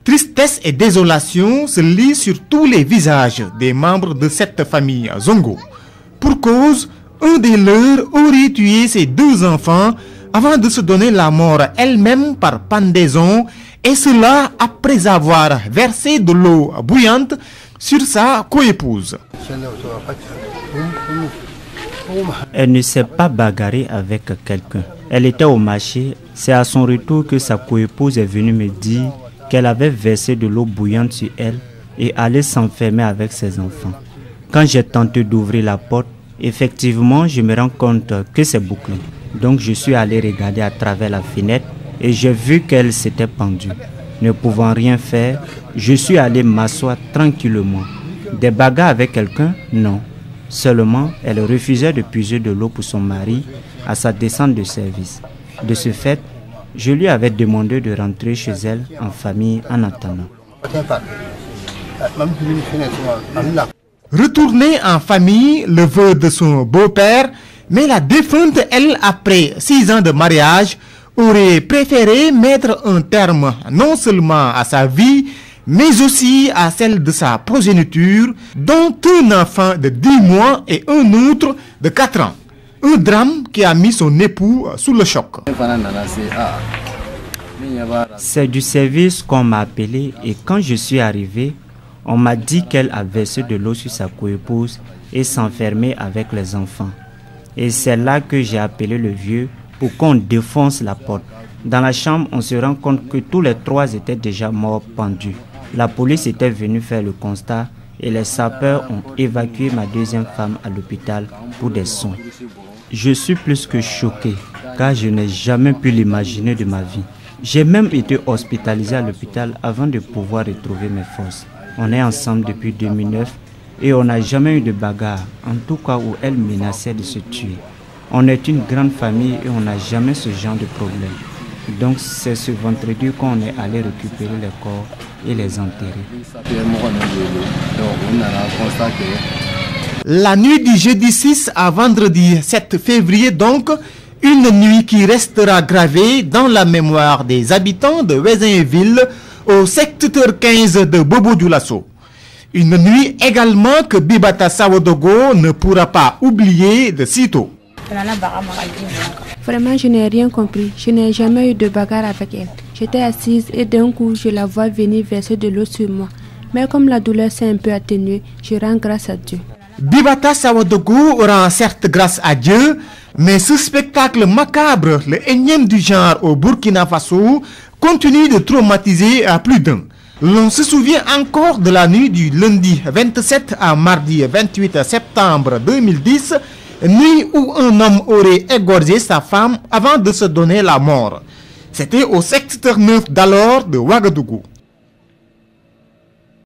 Tristesse et désolation se lisent sur tous les visages des membres de cette famille Zongo. Pour cause, un des leurs aurait tué ses 2 enfants avant de se donner la mort elle-même par pendaison, et cela après avoir versé de l'eau bouillante sur sa coépouse. Elle ne s'est pas bagarrée avec quelqu'un. Elle était au marché. C'est à son retour que sa coépouse est venue me dire qu'elle avait versé de l'eau bouillante sur elle et allait s'enfermer avec ses enfants. Quand j'ai tenté d'ouvrir la porte, effectivement, je me rends compte que c'est bouclé. Donc je suis allé regarder à travers la fenêtre et j'ai vu qu'elle s'était pendue. Ne pouvant rien faire, je suis allé m'asseoir tranquillement. Des bagarres avec quelqu'un? Non. Seulement, elle refusait de puiser de l'eau pour son mari à sa descente de service. De ce fait, je lui avais demandé de rentrer chez elle en famille en attendant. Retourner en famille, le vœu de son beau-père, mais la défunte, elle, après 6 ans de mariage, aurait préféré mettre un terme non seulement à sa vie, mais aussi à celle de sa progéniture, dont un enfant de 10 mois et un autre de 4 ans. Un drame qui a mis son époux sous le choc. C'est du service qu'on m'a appelé et quand je suis arrivé, on m'a dit qu'elle a versé de l'eau sur sa coépouse et s'enfermait avec les enfants. Et c'est là que j'ai appelé le vieux pour qu'on défonce la porte. Dans la chambre, on se rend compte que tous les 3 étaient déjà morts pendus. La police était venue faire le constat et les sapeurs ont évacué ma 2e femme à l'hôpital pour des soins. Je suis plus que choqué car je n'ai jamais pu l'imaginer de ma vie. J'ai même été hospitalisé à l'hôpital avant de pouvoir retrouver mes forces. On est ensemble depuis 2009 et on n'a jamais eu de bagarre, en tout cas où elle menaçait de se tuer. On est une grande famille et on n'a jamais ce genre de problème. Donc c'est ce vendredi qu'on est allé récupérer les corps et les enterrer. La nuit du jeudi 6 à vendredi 7 février donc, une nuit qui restera gravée dans la mémoire des habitants de Wézinville au secteur 15 de Bobo-Dioulasso. Une nuit également que Bibata Sawodogo ne pourra pas oublier de sitôt. Vraiment, je n'ai rien compris. Je n'ai jamais eu de bagarre avec elle. J'étais assise et d'un coup, je la vois venir verser de l'eau sur moi. Mais comme la douleur s'est un peu atténuée, je rends grâce à Dieu. Bibata Sawodogo rend certes grâce à Dieu, mais ce spectacle macabre, le énième du genre au Burkina Faso, continue de traumatiser à plus d'un. L'on se souvient encore de la nuit du lundi 27 à mardi 28 septembre 2010, nuit où un homme aurait égorgé sa femme avant de se donner la mort. C'était au secteur 9 d'alors de Ouagadougou.